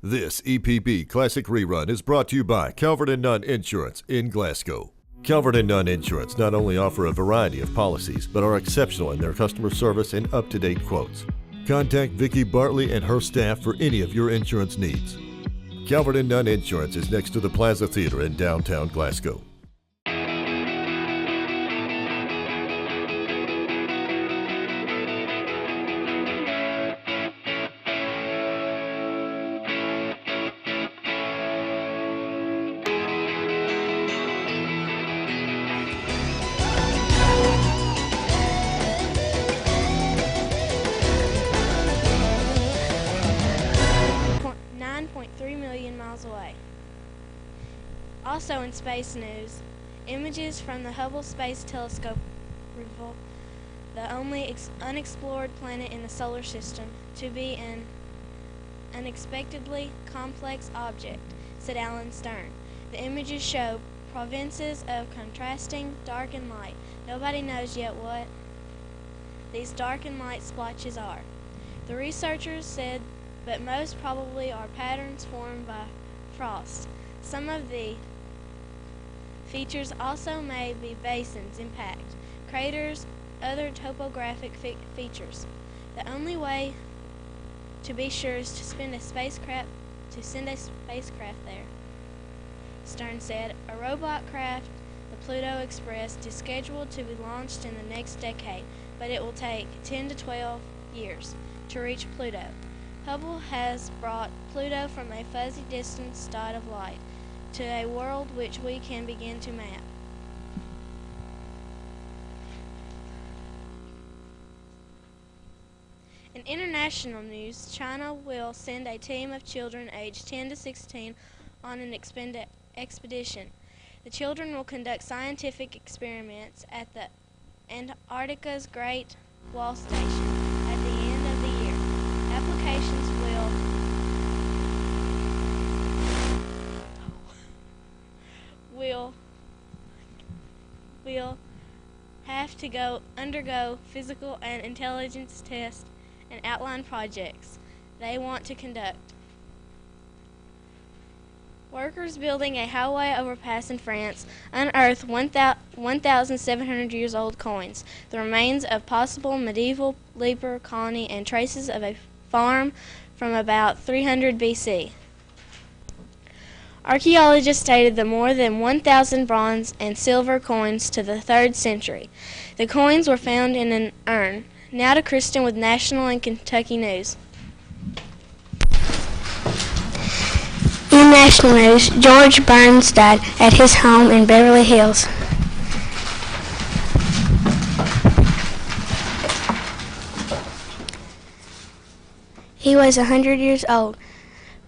This EPB Classic Rerun is brought to you by Calvert and Nunn Insurance in Glasgow. Calvert and Nunn Insurance not only offer a variety of policies, but are exceptional in their customer service and up-to-date quotes. Contact Vicki Bartley and her staff for any of your insurance needs. Calvert and Nunn Insurance is next to the Plaza Theater in downtown Glasgow. Away. Also in space news, images from the Hubble Space Telescope reveal the only unexplored planet in the solar system to be an unexpectedly complex object, said Alan Stern. The images show provinces of contrasting dark and light. Nobody knows yet what these dark and light splotches are. The researchers said, but most probably are patterns formed by frost. Some of the features also may be basins, impact, craters, other topographic features. The only way to be sure is to send a spacecraft there, Stern said. A robot craft, the Pluto Express, is scheduled to be launched in the next decade, but it will take 10 to 12 years to reach Pluto. Hubble has brought Pluto from a fuzzy distant dot of light to a world which we can begin to map. In international news, China will send a team of children aged 10 to 16 on an expedition. The children will conduct scientific experiments at the Antarctica's Great Wall Station at the end of the year. Applications will have to undergo physical and intelligence tests and outline projects they want to conduct. Workers building a highway overpass in France unearthed 1,700 years old coins, the remains of possible medieval leper colony, and traces of a farm from about 300 BC. Archaeologists stated that more than 1,000 bronze and silver coins to the 3rd century. The coins were found in an urn. Now to Kristen with National and Kentucky News. In national news, George Burns died at his home in Beverly Hills. He was 100 years old.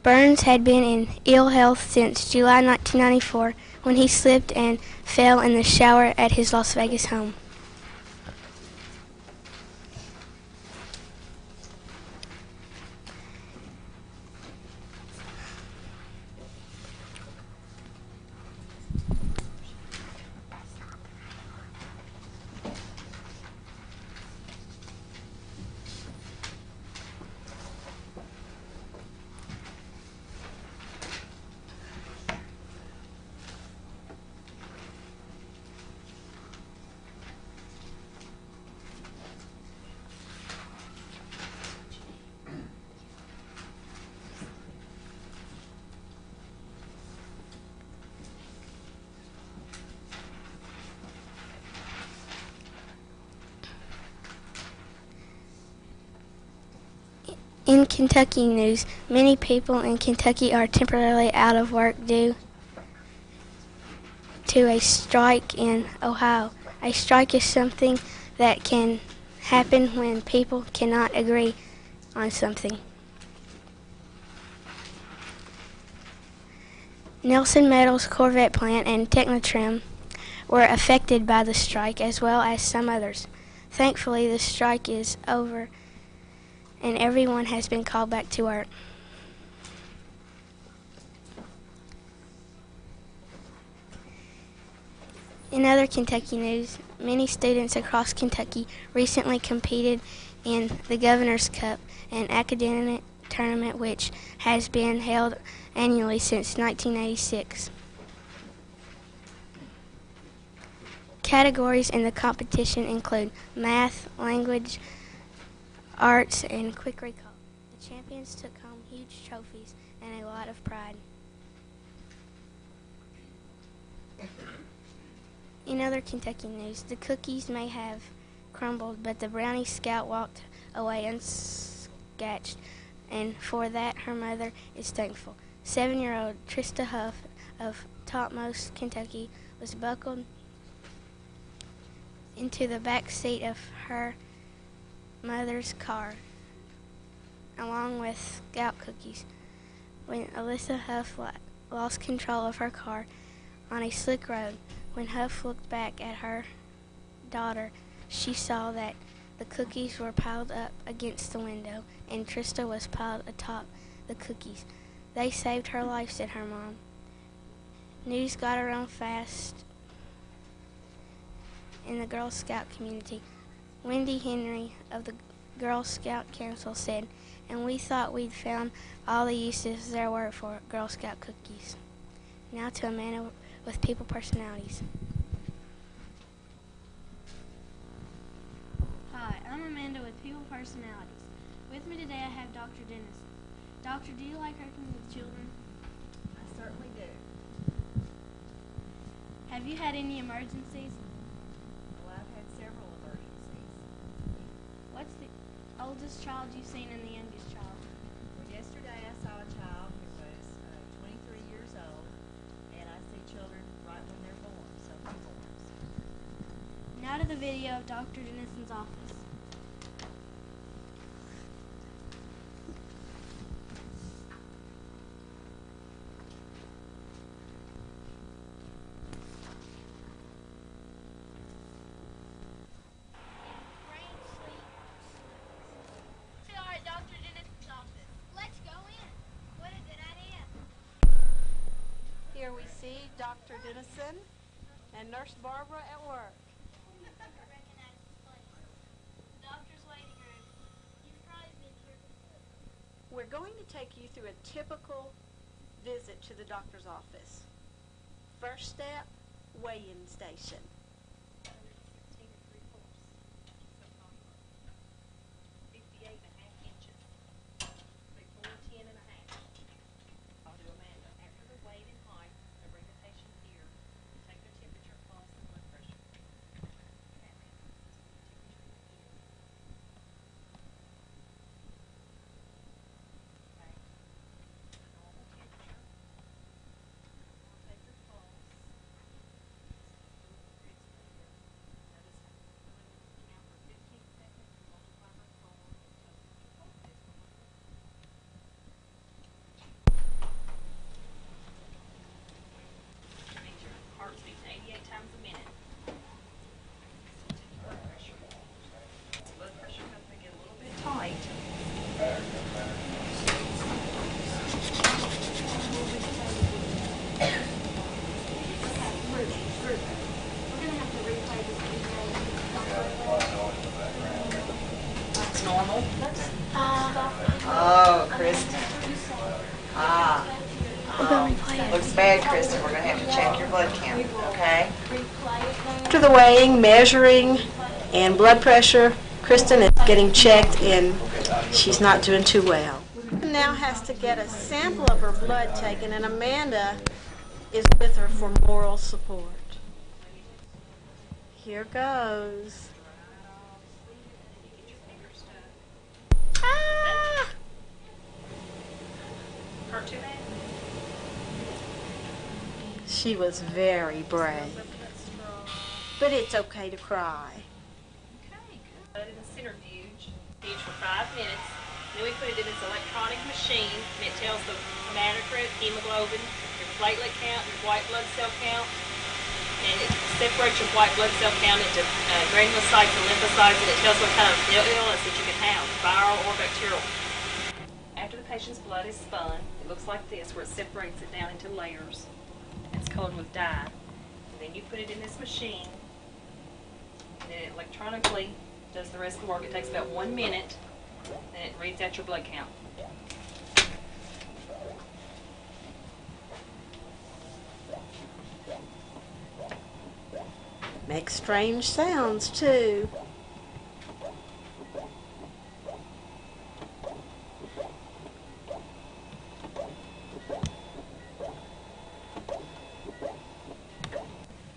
Burns had been in ill health since July 1994 when he slipped and fell in the shower at his Las Vegas home. In Kentucky news, many people in Kentucky are temporarily out of work due to a strike in Ohio. A strike is something that can happen when people cannot agree on something. Nelson Metals Corvette plant and Technotrim were affected by the strike, as well as some others. Thankfully, the strike is over and everyone has been called back to work. In other Kentucky news, many students across Kentucky recently competed in the Governor's Cup, an academic tournament which has been held annually since 1986. Categories in the competition include math, language, arts, and quick recall. The champions took home huge trophies and a lot of pride. In other Kentucky news, the cookies may have crumbled, but the Brownie Scout walked away unscathed, and for that her mother is thankful. 7-year-old Trista Huff of Topmost, Kentucky, was buckled into the back seat of her mother's car, along with Scout cookies, when Alyssa Huff lost control of her car on a slick road. When Huff looked back at her daughter, she saw that the cookies were piled up against the window, and Trista was piled atop the cookies. They saved her life, said her mom. News got around fast in the Girl Scout community. Wendy Henry of the Girl Scout Council said, "And we thought we'd found all the uses there were for Girl Scout cookies." Now to Amanda with People Personalities. Hi, I'm Amanda with People Personalities. With me today I have Dr. Dennis. Doctor, do you like working with children? I certainly do. Have you had any emergencies? Well, I've had several emergencies. What's the oldest child you've seen and the youngest child? Well, yesterday I saw a child who was 23 years old, and I see children right when they're born, so newborns. Now to the video of Dr. Dennison's office. Here we see Dr. Dennison and Nurse Barbara at work. We're going to take you through a typical visit to the doctor's office. First step, weigh-in station. 58.5 inches. Before 10.5. I'll do Amanda. After the weight and height, I bring the patient here, take their temperature, pulse, and blood pressure. Okay, Amanda. Okay. Normal temperature. I'll take your pulse. It's clear. Notice how we count for 15 seconds and multiply by 4 and tell us what your pulse is. Means your heart's beating 88 times a minute. Blood pressure. Blood pressure comes to get a little bit tight. That's normal. Oh, Kristen. We're going to play it. Looks bad, Kristen. We're going to have to check your blood count, okay? After the weighing, measuring, and blood pressure, Kristen is getting checked and she's not doing too well. Now has to get a sample of her blood taken, and Amanda is with her for moral support. Here goes. Ah! Hurt too bad? She was very brave, but it's okay to cry. Okay, good. Put it in the centrifuge. Centrifuge for 5 minutes. Then we put it in this electronic machine, and it tells the hematocrit, hemoglobin, your platelet count, your white blood cell count, and it separates your white blood cell count into granulocytes and lymphocytes, and it tells what kind of illness that you can have, viral or bacterial. After the patient's blood is spun, it looks like this, where it separates it down into layers. It's colored with dye. And then you put it in this machine, and then it electronically does the rest of the work. It takes about 1 minute, and it reads out your blood count. Makes strange sounds, too.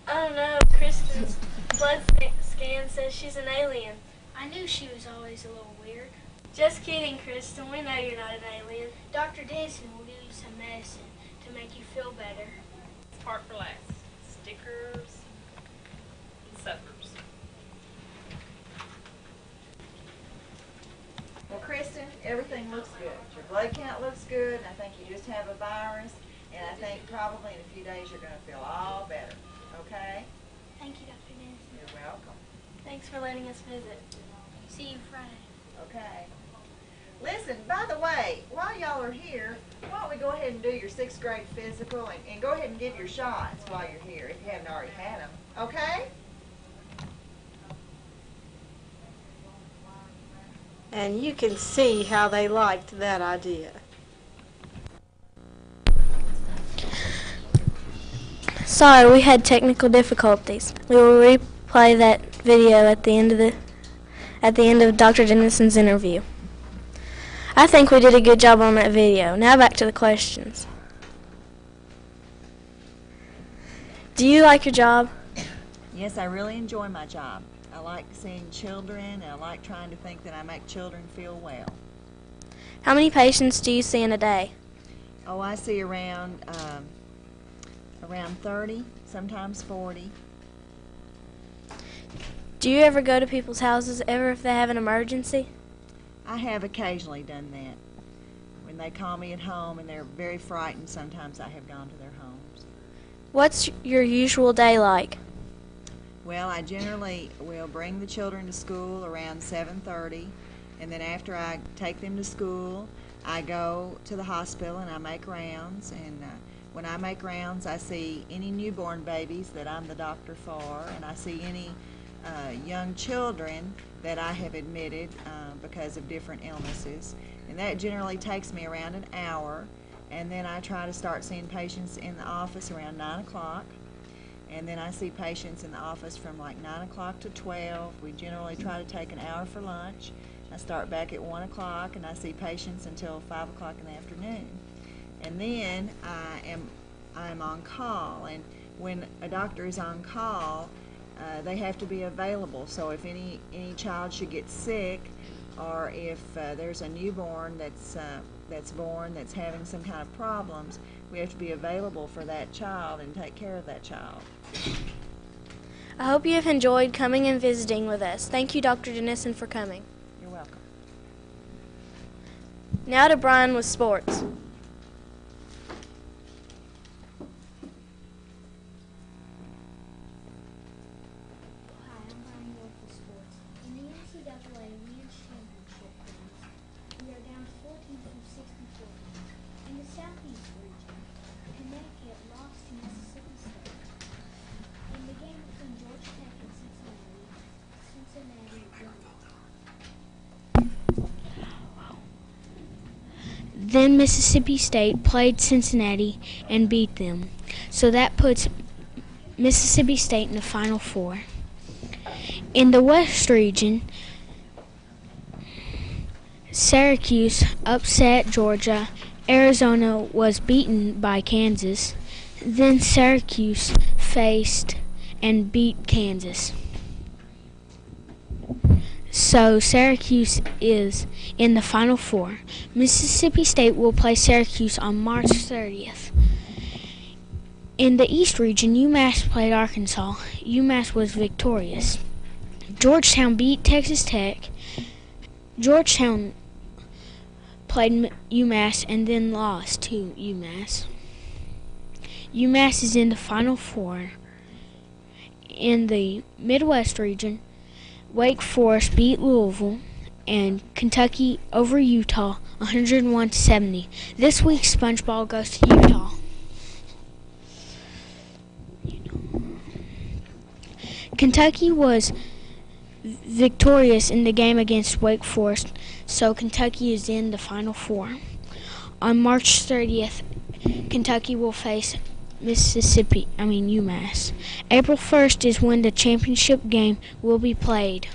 I don't know. Kristen's blood scan says she's an alien. I knew she was always a little weird. Just kidding, Kristen. We know you're not an alien. Dr. Denson will give you some medicine to make you feel better. Part for last. Stickers and suppers. Well, Kristen, everything looks good. Your blood count looks good, and I think you just have a virus, and I think probably in a few days you're going to feel all better. Okay? Thank you, Dr. Denson. You're welcome. Thanks for letting us visit. See you Friday. Okay. Listen, by the way, while y'all are here, why don't we go ahead and do your 6th grade physical and go ahead and give your shots while you're here if you haven't already had them. Okay? And you can see how they liked that idea. Sorry, we had technical difficulties. We will replay that video at the end of Dr. Denison's interview. I think we did a good job on that video. Now back to the questions. Do you like your job? Yes, I really enjoy my job. I like seeing children, and I like trying to think that I make children feel well. How many patients do you see in a day? Oh, I see around 30, sometimes 40. Do you ever go to people's houses if they have an emergency? I have occasionally done that. When they call me at home and they're very frightened, sometimes I have gone to their homes. What's your usual day like? Well, I generally will bring the children to school around 7:30, and then after I take them to school, I go to the hospital and I make rounds. And when I make rounds, I see any newborn babies that I'm the doctor for, and I see any young children that I have admitted because of different illnesses. And that generally takes me around an hour, and then I try to start seeing patients in the office around 9 o'clock. And then I see patients in the office from like 9 o'clock to 12. We generally try to take an hour for lunch. I start back at 1 o'clock, and I see patients until 5 o'clock in the afternoon. And then I'm on call, and when a doctor is on call, they have to be available. So if any child should get sick, or if there's a newborn that's born that's having some kind of problems, we have to be available for that child and take care of that child. I hope you have enjoyed coming and visiting with us. Thank you, Dr. Denison, for coming. You're welcome. Now to Brian with sports. Then Mississippi State played Cincinnati and beat them. So that puts Mississippi State in the Final Four. In the West region, Syracuse upset Georgia. Arizona was beaten by Kansas. Then Syracuse faced and beat Kansas. So Syracuse is in the Final Four. Mississippi State will play Syracuse on March 30th. In the East region, UMass played Arkansas. UMass was victorious. Georgetown beat Texas Tech. Georgetown played UMass and then lost to UMass. UMass is in the Final Four. In the Midwest region, Wake Forest beat Louisville, and Kentucky over Utah 101-70. This week, SpongeBob goes to Utah. Kentucky was victorious in the game against Wake Forest, so Kentucky is in the Final Four. On March 30th, Kentucky will face UMass. April 1st is when the championship game will be played.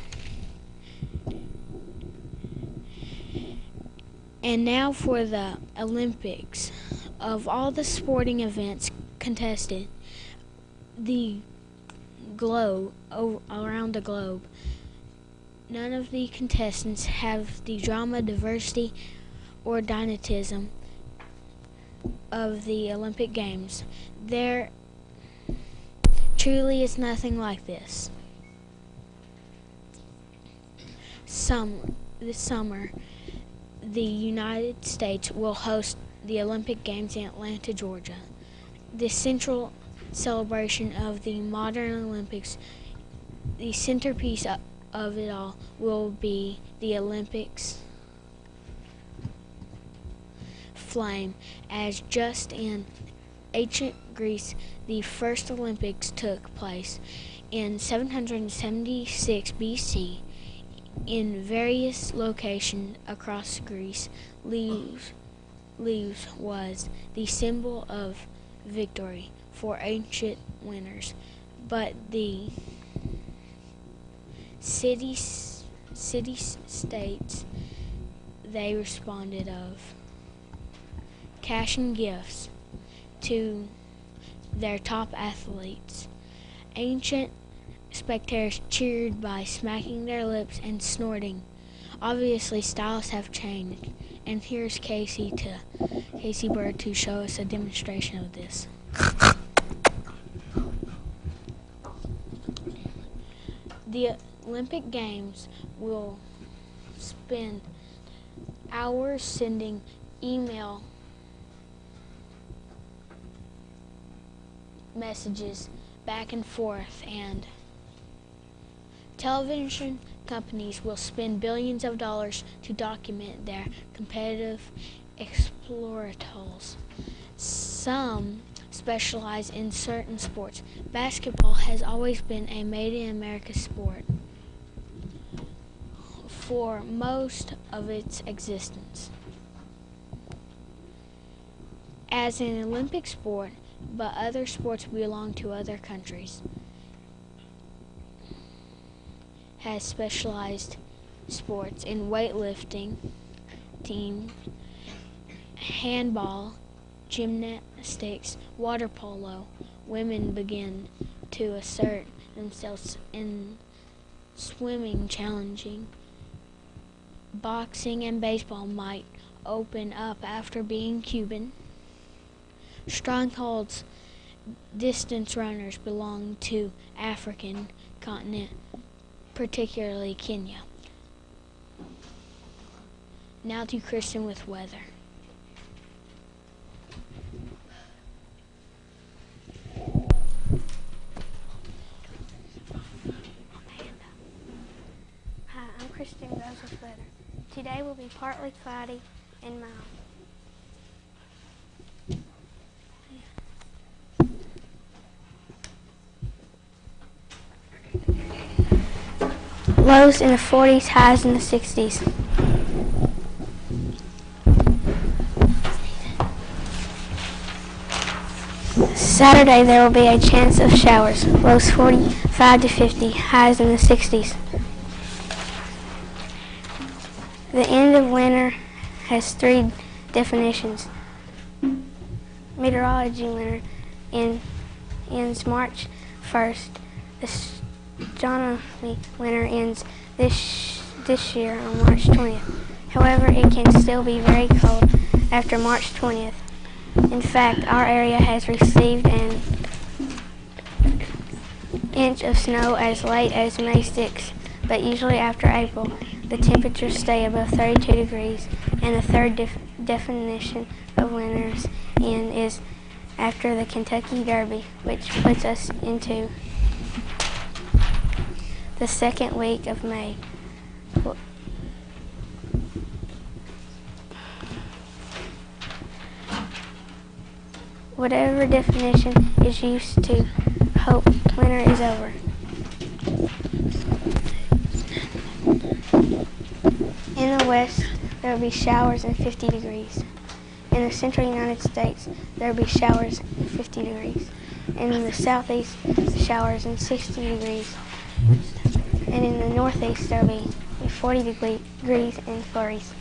And now for the Olympics. Of all the sporting events contested around the globe, none of the contestants have the drama, diversity, or dynamism of the Olympic Games. There truly is nothing like this. This summer, the United States will host the Olympic Games in Atlanta, Georgia. The central celebration of the modern Olympics, the centerpiece of it all, will be the Olympics flame, as just in ancient Greece, the first Olympics took place in 776 BC in various locations across Greece. Leaves was the symbol of victory for ancient winners, but the city-states they responded of cash and gifts to their top athletes. Ancient spectators cheered by smacking their lips and snorting. Obviously, styles have changed, and here's Casey Bird to show us a demonstration of this. The Olympic Games will spend hours sending email messages back and forth, and television companies will spend billions of dollars to document their competitive exploits. Some specialize in certain sports. Basketball has always been a made-in-America sport for most of its existence as an Olympic sport, but other sports belong to other countries. Has specialized sports in weightlifting, team, handball, gymnastics, water polo. Women begin to assert themselves in swimming, challenging. Boxing and baseball might open up after being Cuban. Strongholds, distance runners belong to African continent, particularly Kenya. Now to Kristen with weather. Hi, I'm Kristen Rose with weather. Today will be partly cloudy and mild. Lows in the 40s, highs in the 60s. Saturday there will be a chance of showers. Lows 45 to 50, highs in the 60s. The end of winter has three definitions. Meteorology winter ends March 1st. Astronomy winter ends this year on March 20th. However, it can still be very cold after March 20th. In fact, our area has received an inch of snow as late as May 6th, but usually after April, the temperatures stay above 32 degrees, and the third definition of winter's end is after the Kentucky Derby, which puts us into the second week of May. Whatever definition is used to hope winter is over. In the west, there will be showers and 50 degrees. In the central United States, there will be showers in 50 degrees. And in the southeast, showers in 60 degrees. And in the northeast, there will be 40 degrees and flurries.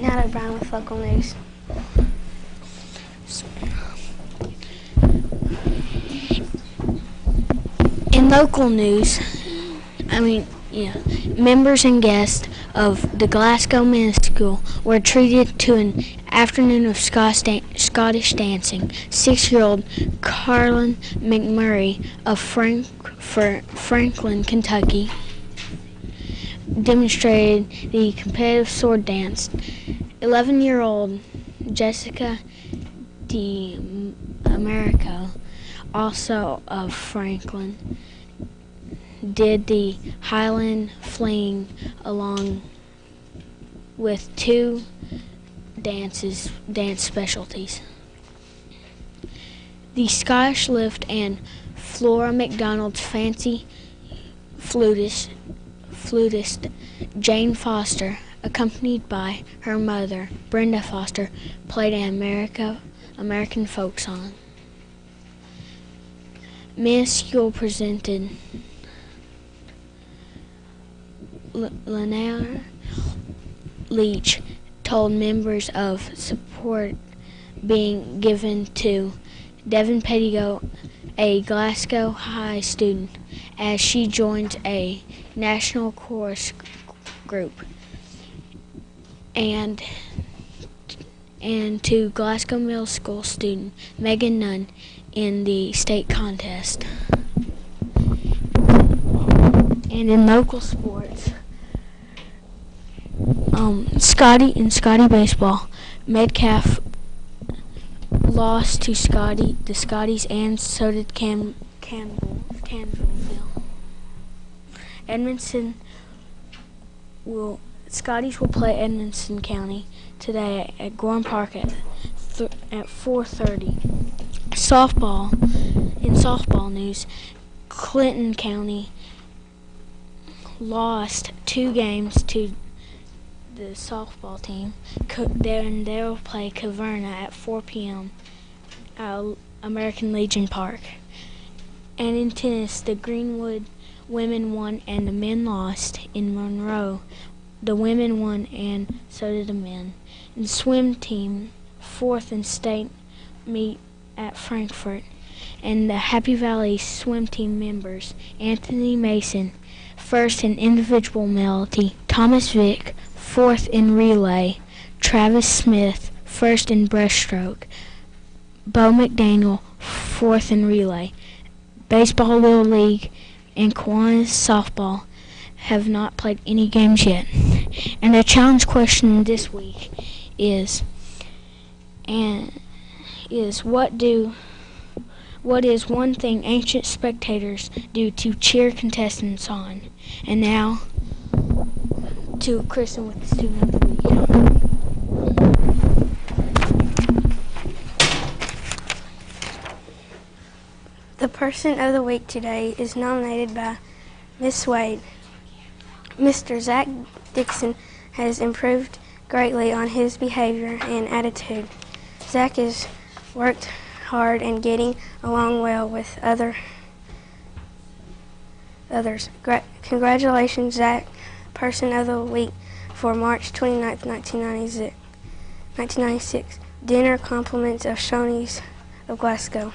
Now to Brian with local news. In local news, members and guests of the Glasgow Men's School were treated to an afternoon of Scottish dancing. 6-year-old Carlin McMurray of Franklin, Kentucky, demonstrated the competitive sword dance. 11-year-old Jessica DiAmerico, also of Franklin, did the Highland fling along with 2 dance specialties. The Scottish lift and Flora McDonald's fancy flutist Jane Foster, accompanied by her mother Brenda Foster, played an American folk song. Men's School presented Lanier Leach told members of support being given to Devon Pettigo, a Glasgow High student, as she joins a national chorus group, and to Glasgow Middle School student Megan Nunn in the state contest. And in local sports, Scotty baseball, Metcalf lost to the Scotties, and so did Canville. Scotties will play Edmonson County today at Gorham Park at 4:30. In softball news, Clinton County lost 2 games to the softball team. They'll play Caverna at 4 p.m. at American Legion Park. And in tennis, the Greenwood women won and the men lost. In Monroe, the women won and so did the men. In the swim team, 4th in state meet at Frankfurt. And the Happy Valley swim team members, Anthony Mason, 1st in individual medley, Thomas Vick, 4th in relay, Travis Smith, 1st in breaststroke, Bo McDaniel, 4th in relay. Baseball Little League and Kiwanis softball have not played any games yet. And the challenge question this week is what is one thing ancient spectators do to cheer contestants on? And now to Kristen with the Student of the Week. The Person of the Week today is nominated by Miss Wade. Mr. Zach Dixon has improved greatly on his behavior and attitude. Zach has worked hard and getting along well with others. Congratulations, Zach, Person of the Week for March 29th, 1996. Dinner compliments of Shoney's of Glasgow.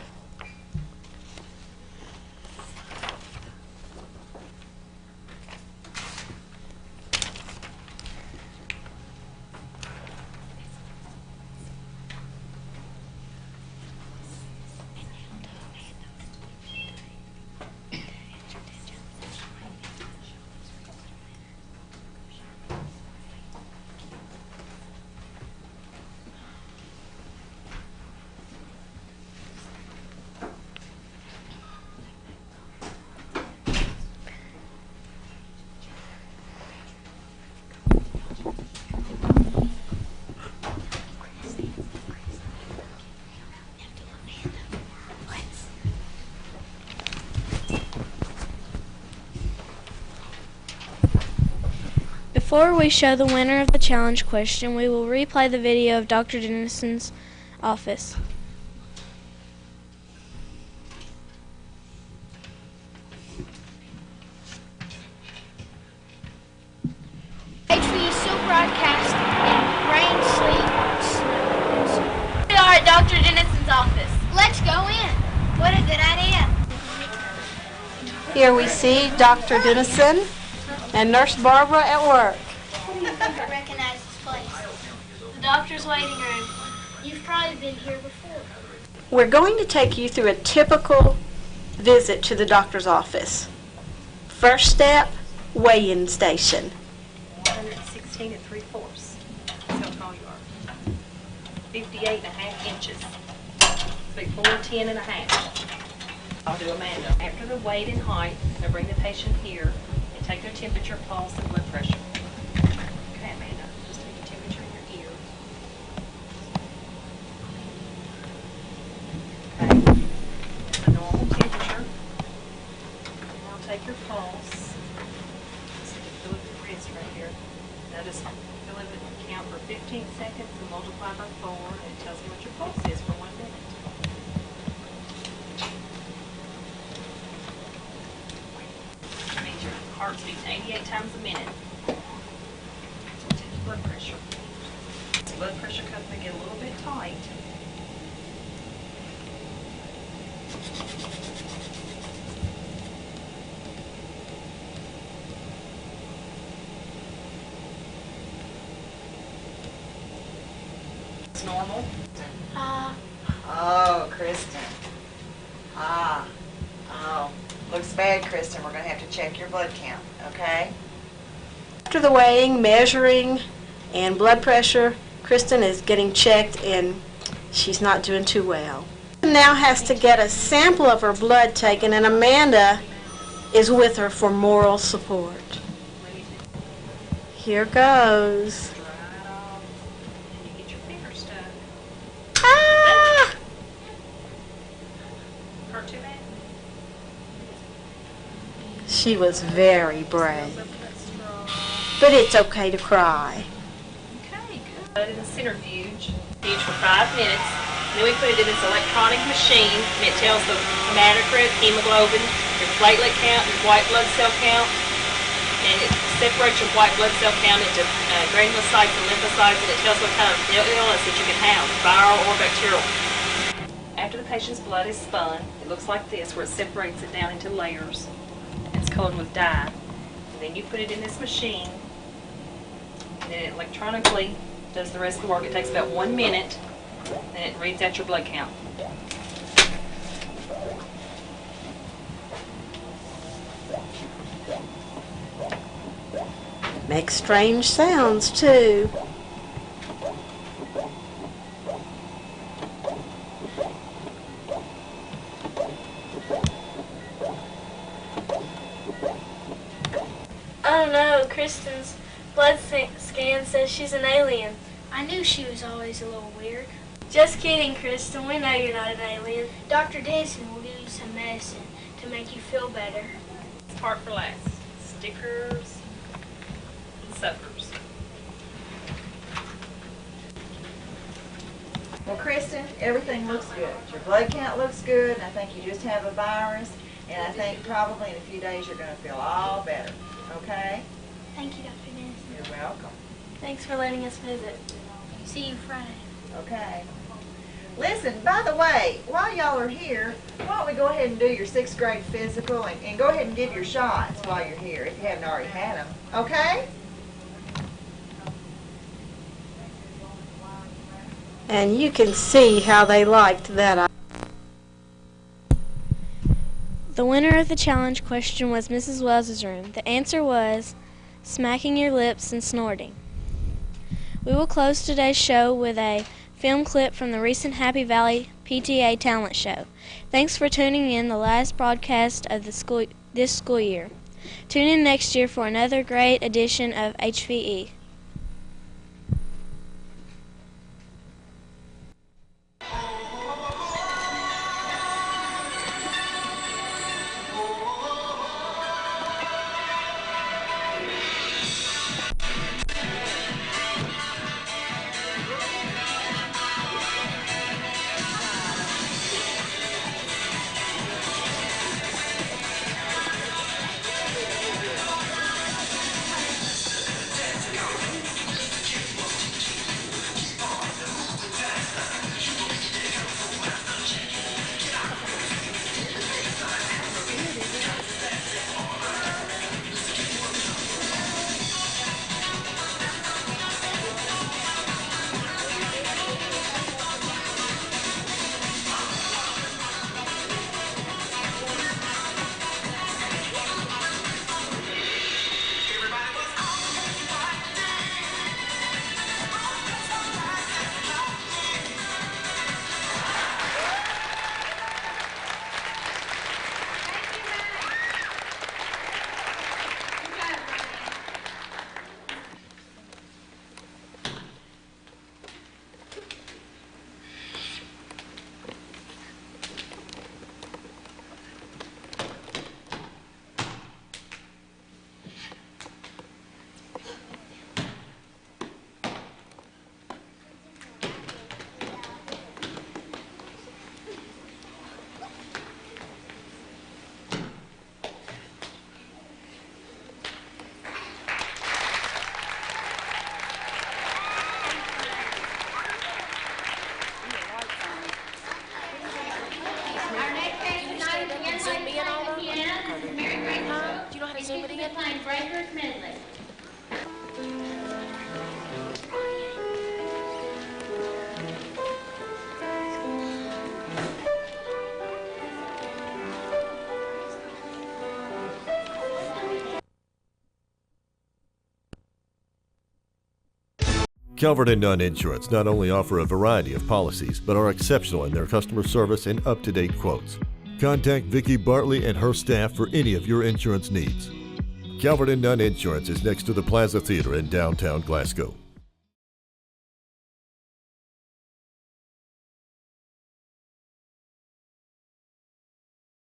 Before we show the winner of the challenge question, we will replay the video of Dr. Dennison's office. HVE still broadcast in rain, sleet, snow. We are at Dr. Dennison's office. Let's go in. What a good idea. Here we see Dr. Dennison and Nurse Barbara at work. I recognize this place. The doctor's waiting room. You've probably been here before. We're going to take you through a typical visit to the doctor's office. First step, weigh-in station. 116 3/4. That's how tall you are. 58.5 inches. So 410.5. I'll do Amanda. After the weight and height, they'll bring the patient here and take their temperature, pulse, and blood pressure. Okay, Amanda, just take your temperature in your ear. Okay, it's a normal temperature. Now take your pulse. Feel it with the wrist right here. Now just feel it and count for 15 seconds and multiply by 4, and it tells me what your pulse is for 1 minute. Means your heart's beating 88 times a minute. Take your blood pressure. Blood pressure cuff may get a little bit tight. It's normal. Oh, Kristen. Oh. Looks bad, Kristen. We're going to have to check your blood count, okay? After the weighing, measuring, and blood pressure, Kristen is getting checked and she's not doing too well. Now has to get a sample of her blood taken, and Amanda is with her for moral support. Here goes. Dry it off. And you get your finger stuck. Ah! Hurt too bad? She was very brave, Up that straw. but it's okay to cry. Okay, good. Put it in the centrifuge for 5 minutes. Then we put it in this electronic machine, and it tells the hematocrit, hemoglobin, your platelet count, your white blood cell count, and it separates your white blood cell count into granulocytes and lymphocytes, and it tells what kind of illness that you can have, viral or bacterial. After the patient's blood is spun, it looks like this, where it separates it down into layers. It's colored with dye. And then you put it in this machine, and then it electronically does the rest of the work. It takes about 1 minute, and it reads out your blood count. Makes strange sounds, too. I don't know. Kristen's blood scan says she's an alien. I knew she was always a little weird. Just kidding, Kristen. We know you're not an alien. Dr. Dennison will give you some medicine to make you feel better. It's part for last. Stickers and suckers. Well, Kristen, everything looks good. Your blood count looks good, and I think you just have a virus, and I think probably in a few days you're going to feel all better, okay? Thank you, Dr. Dennison. You're welcome. Thanks for letting us visit. See you Friday. Okay. Listen, by the way, while y'all are here, why don't we go ahead and do your 6th grade physical and go ahead and give your shots while you're here, if you haven't already had them, okay? And you can see how they liked that. The winner of the challenge question was Mrs. Wells's room. The answer was smacking your lips and snorting. We will close today's show with a film clip from the recent Happy Valley PTA talent show. Thanks for tuning in the last broadcast of this school year. Tune in next year for another great edition of HVE. Somebody get playing Breakers Medley. Calvert and Nunn Insurance not only offer a variety of policies, but are exceptional in their customer service and up-to-date quotes. Contact Vicki Bartley and her staff for any of your insurance needs. Calvert and Nunn Insurance is next to the Plaza Theater in downtown Glasgow.